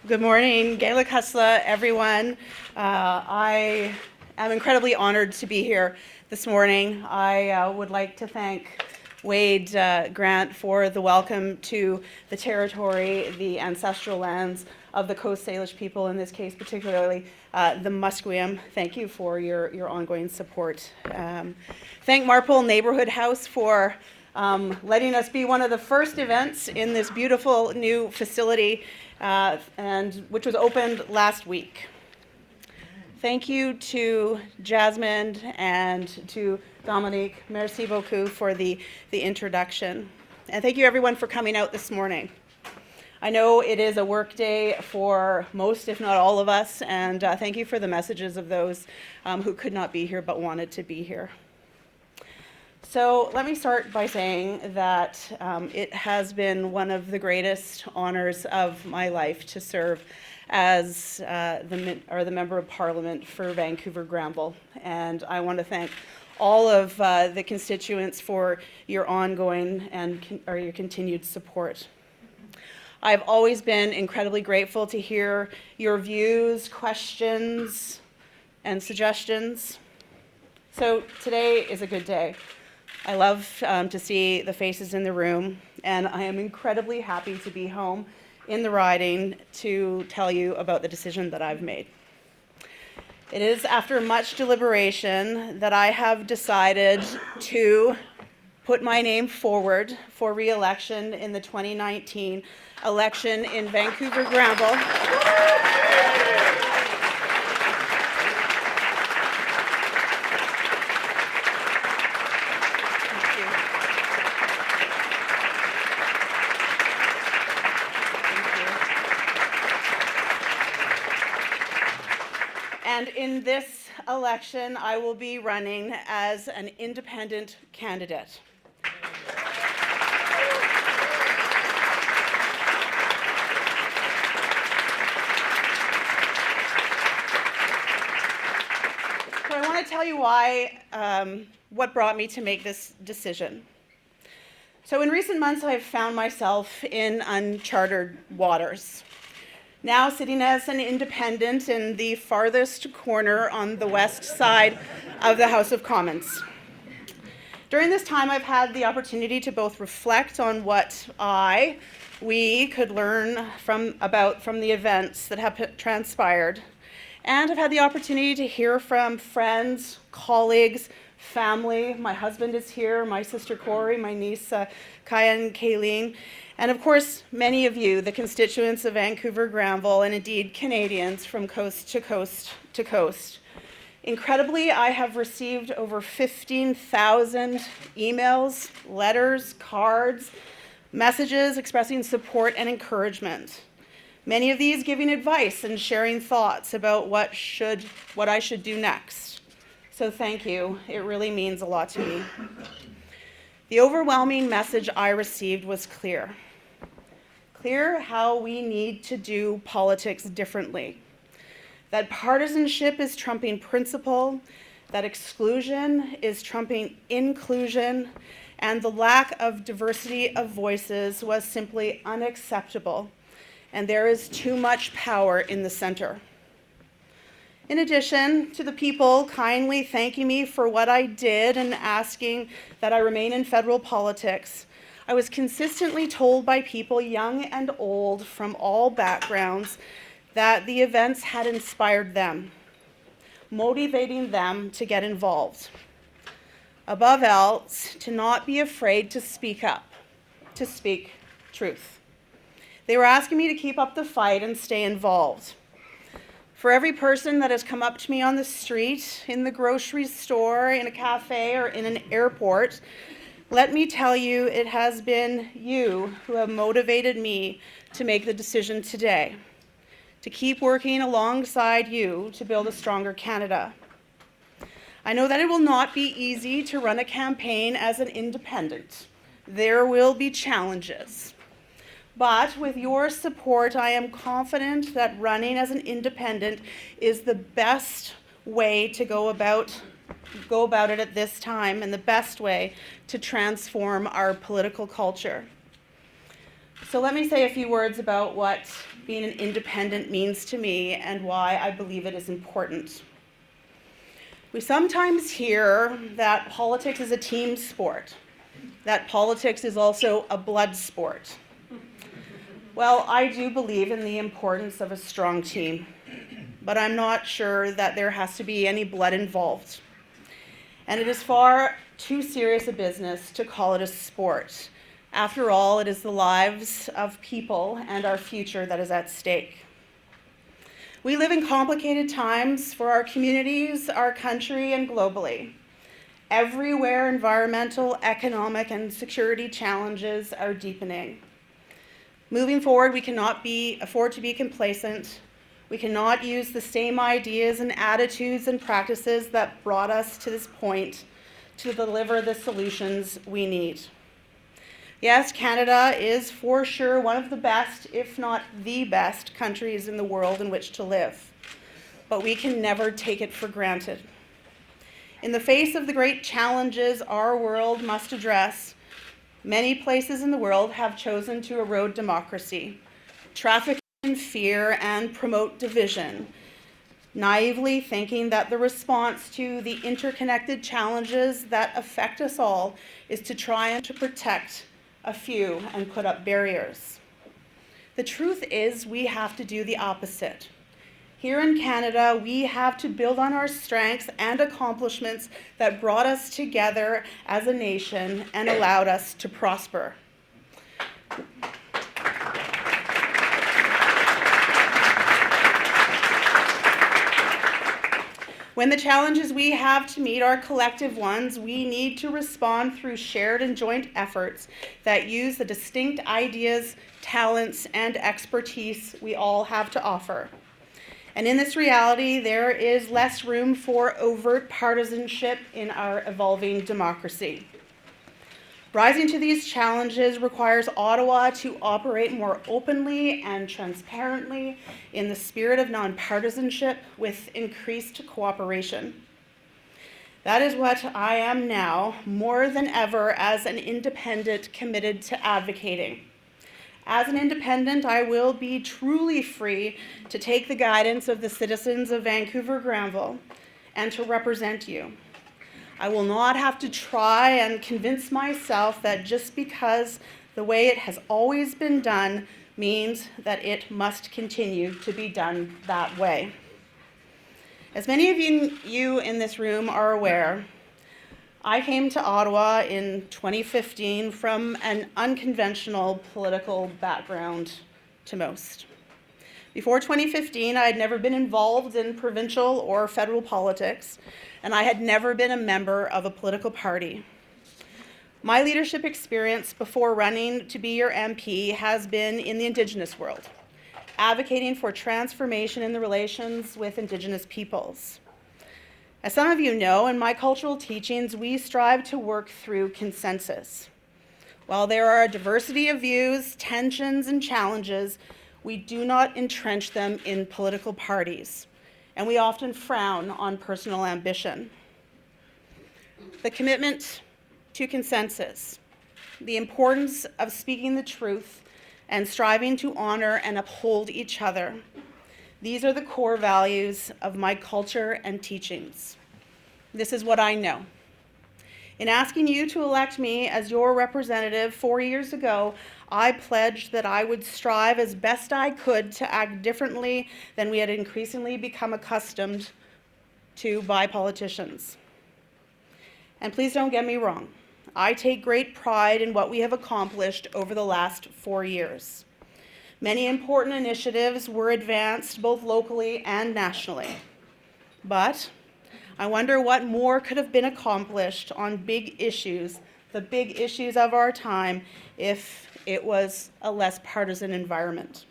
Good morning, Gaelic Husla, everyone. I am incredibly honored to be here this morning. I would like to thank Wade Grant for the welcome to the territory, the ancestral lands of the Coast Salish people, in this case particularly the Musqueam. Thank you for your ongoing support. Thank Marpole Neighborhood House for letting us be one of the first events in this beautiful new facility, and which was opened last week. Thank you to Jasmine and to Dominique. Merci beaucoup for the introduction. And thank you everyone for coming out this morning. I know it is a work day for most, if not all of us, and thank you for the messages of those who could not be here but wanted to be here. So let me start by saying that it has been one of the greatest honors of my life to serve as the Member of Parliament for Vancouver-Granville. And I want to thank all of the constituents for your ongoing and your continued support. I've always been incredibly grateful to hear your views, questions, and suggestions. So today is a good day. I love to see the faces in the room, and I am incredibly happy to be home in the riding to tell you about the decision that I've made. It is after much deliberation that I have decided to put my name forward for re-election in the 2019 election in Vancouver-Granville. And in this election, I will be running as an independent candidate. So I want to tell you why, what brought me to make this decision. So in recent months, I've found myself in uncharted waters. Now sitting as an independent in the farthest corner on the west side of the House of Commons. During this time, I've had the opportunity to both reflect on what we could learn from the events that have transpired, and I've had the opportunity to hear from friends, colleagues, family. My husband is here, my sister Corey, my niece Kaya and Kayleen, and of course, many of you, the constituents of Vancouver-Granville, and indeed Canadians from coast to coast to coast. Incredibly, I have received over 15,000 emails, letters, cards, messages expressing support and encouragement. Many of these giving advice and sharing thoughts about what I should do next. So thank you. It really means a lot to me. The overwhelming message I received was clear. Clear how we need to do politics differently. That partisanship is trumping principle, that exclusion is trumping inclusion, and the lack of diversity of voices was simply unacceptable, and there is too much power in the center. In addition to the people kindly thanking me for what I did and asking that I remain in federal politics, I was consistently told by people young and old from all backgrounds that the events had inspired them, motivating them to get involved. Above else, to not be afraid to speak up, to speak truth. They were asking me to keep up the fight and stay involved. For every person that has come up to me on the street, in the grocery store, in a cafe, or in an airport, let me tell you, it has been you who have motivated me to make the decision today, to keep working alongside you to build a stronger Canada. I know that it will not be easy to run a campaign as an independent. There will be challenges. But with your support, I am confident that running as an independent is the best way to go about it at this time, and the best way to transform our political culture. So let me say a few words about what being an independent means to me and why I believe it is important. We sometimes hear that politics is a team sport, that politics is also a blood sport. Well, I do believe in the importance of a strong team, but I'm not sure that there has to be any blood involved. And it is far too serious a business to call it a sport. After all, it is the lives of people and our future that is at stake. We live in complicated times for our communities, our country, and globally. Everywhere, environmental, economic, and security challenges are deepening. Moving forward, we cannot afford to be complacent. We cannot use the same ideas and attitudes and practices that brought us to this point to deliver the solutions we need. Yes, Canada is for sure one of the best, if not the best, countries in the world in which to live, but we can never take it for granted. In the face of the great challenges our world must address, many places in the world have chosen to erode democracy, traffic in fear, and promote division, naively thinking that the response to the interconnected challenges that affect us all is to try and to protect a few and put up barriers. The truth is, we have to do the opposite. Here in Canada, we have to build on our strengths and accomplishments that brought us together as a nation and allowed us to prosper. When the challenges we have to meet are collective ones, we need to respond through shared and joint efforts that use the distinct ideas, talents, and expertise we all have to offer. And in this reality, there is less room for overt partisanship in our evolving democracy. Rising to these challenges requires Ottawa to operate more openly and transparently in the spirit of nonpartisanship with increased cooperation. That is what I am now, more than ever, as an independent committed to advocating. As an independent, I will be truly free to take the guidance of the citizens of Vancouver-Granville and to represent you. I will not have to try and convince myself that just because the way it has always been done means that it must continue to be done that way. As many of you in this room are aware, I came to Ottawa in 2015 from an unconventional political background to most. Before 2015, I had never been involved in provincial or federal politics, and I had never been a member of a political party. My leadership experience before running to be your MP has been in the Indigenous world, advocating for transformation in the relations with Indigenous peoples. As some of you know, in my cultural teachings, we strive to work through consensus. While there are a diversity of views, tensions, and challenges, we do not entrench them in political parties, and we often frown on personal ambition. The commitment to consensus, the importance of speaking the truth, and striving to honor and uphold each other. These are the core values of my culture and teachings. This is what I know. In asking you to elect me as your representative 4 years ago, I pledged that I would strive as best I could to act differently than we had increasingly become accustomed to by politicians. And please don't get me wrong. I take great pride in what we have accomplished over the last 4 years. Many important initiatives were advanced both locally and nationally. But I wonder what more could have been accomplished on big issues, the big issues of our time, if it was a less partisan environment.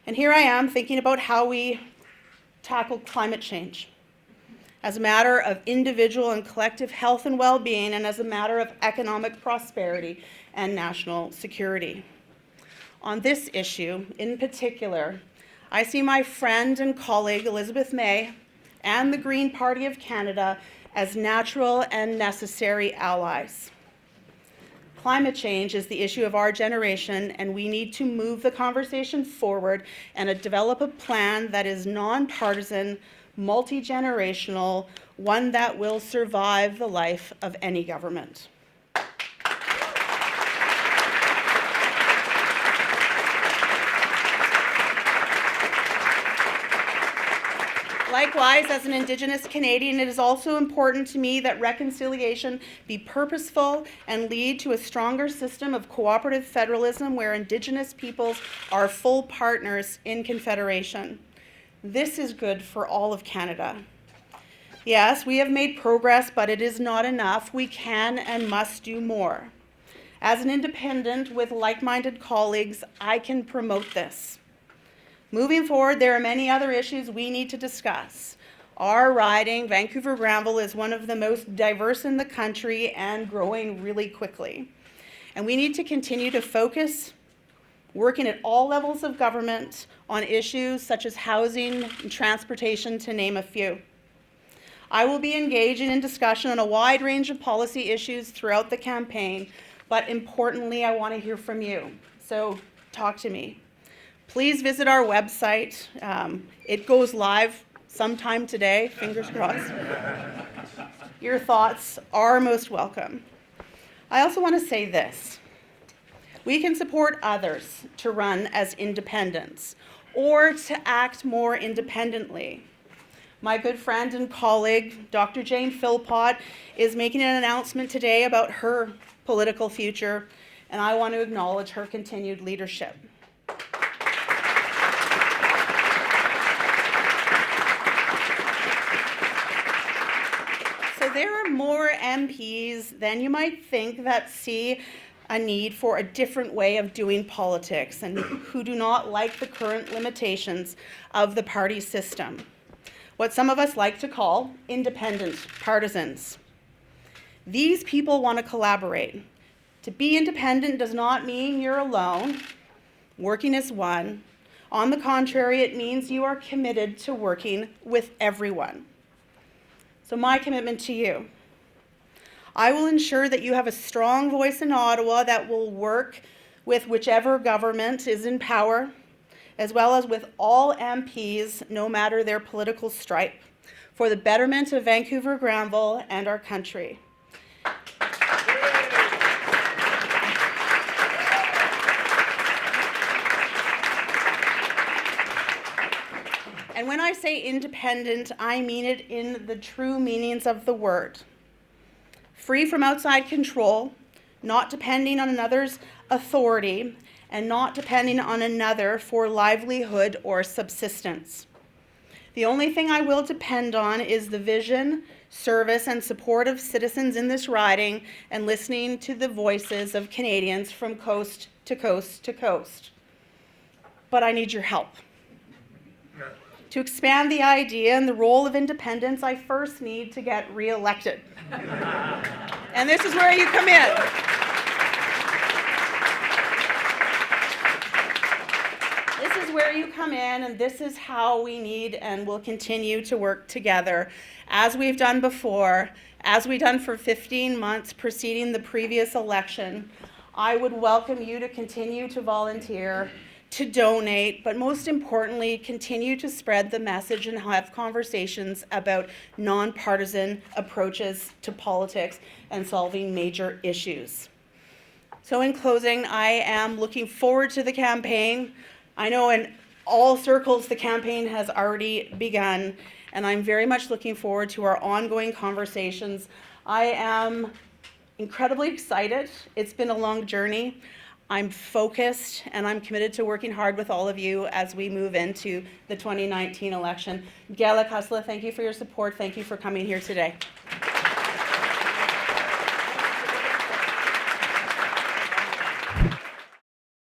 And here I am thinking about how we tackle climate change as a matter of individual and collective health and well-being, and as a matter of economic prosperity and national security. On this issue, in particular, I see my friend and colleague Elizabeth May and the Green Party of Canada as natural and necessary allies. Climate change is the issue of our generation, and we need to move the conversation forward and develop a plan that is nonpartisan, multi-generational, one that will survive the life of any government. Likewise, as an Indigenous Canadian, it is also important to me that reconciliation be purposeful and lead to a stronger system of cooperative federalism where Indigenous peoples are full partners in Confederation. This is good for all of Canada. Yes, we have made progress, but it is not enough. We can and must do more. As an independent with like-minded colleagues, I can promote this. Moving forward, there are many other issues we need to discuss. Our riding, Vancouver-Granville, is one of the most diverse in the country and growing really quickly. And we need to continue to focus, working at all levels of government on issues such as housing and transportation, to name a few. I will be engaging in discussion on a wide range of policy issues throughout the campaign, but importantly, I want to hear from you. So talk to me. Please visit our website. It goes live sometime today, fingers crossed. Your thoughts are most welcome. I also want to say this. We can support others to run as independents or to act more independently. My good friend and colleague, Dr. Jane Philpott, is making an announcement today about her political future, and I want to acknowledge her continued leadership. There are more MPs than you might think that see a need for a different way of doing politics and who do not like the current limitations of the party system, what some of us like to call independent partisans. These people want to collaborate. To be independent does not mean you're alone, working as one. On the contrary, it means you are committed to working with everyone. So my commitment to you, I will ensure that you have a strong voice in Ottawa that will work with whichever government is in power, as well as with all MPs, no matter their political stripe, for the betterment of Vancouver-Granville and our country. And when I say independent, I mean it in the true meanings of the word. Free from outside control, not depending on another's authority, and not depending on another for livelihood or subsistence. The only thing I will depend on is the vision, service, and support of citizens in this riding and listening to the voices of Canadians from coast to coast to coast. But I need your help. To expand the idea and the role of independence, I first need to get re-elected. And this is where you come in. This is where you come in, and this is how we need and will continue to work together, as we've done before, as we've done for 15 months preceding the previous election. I would welcome you to continue to volunteer, to donate, but most importantly, continue to spread the message and have conversations about nonpartisan approaches to politics and solving major issues. So in closing, I am looking forward to the campaign. I know in all circles the campaign has already begun, and I'm very much looking forward to our ongoing conversations. I am incredibly excited. It's been a long journey. I'm focused and I'm committed to working hard with all of you as we move into the 2019 election. Gala Kusla, thank you for your support. Thank you for coming here today.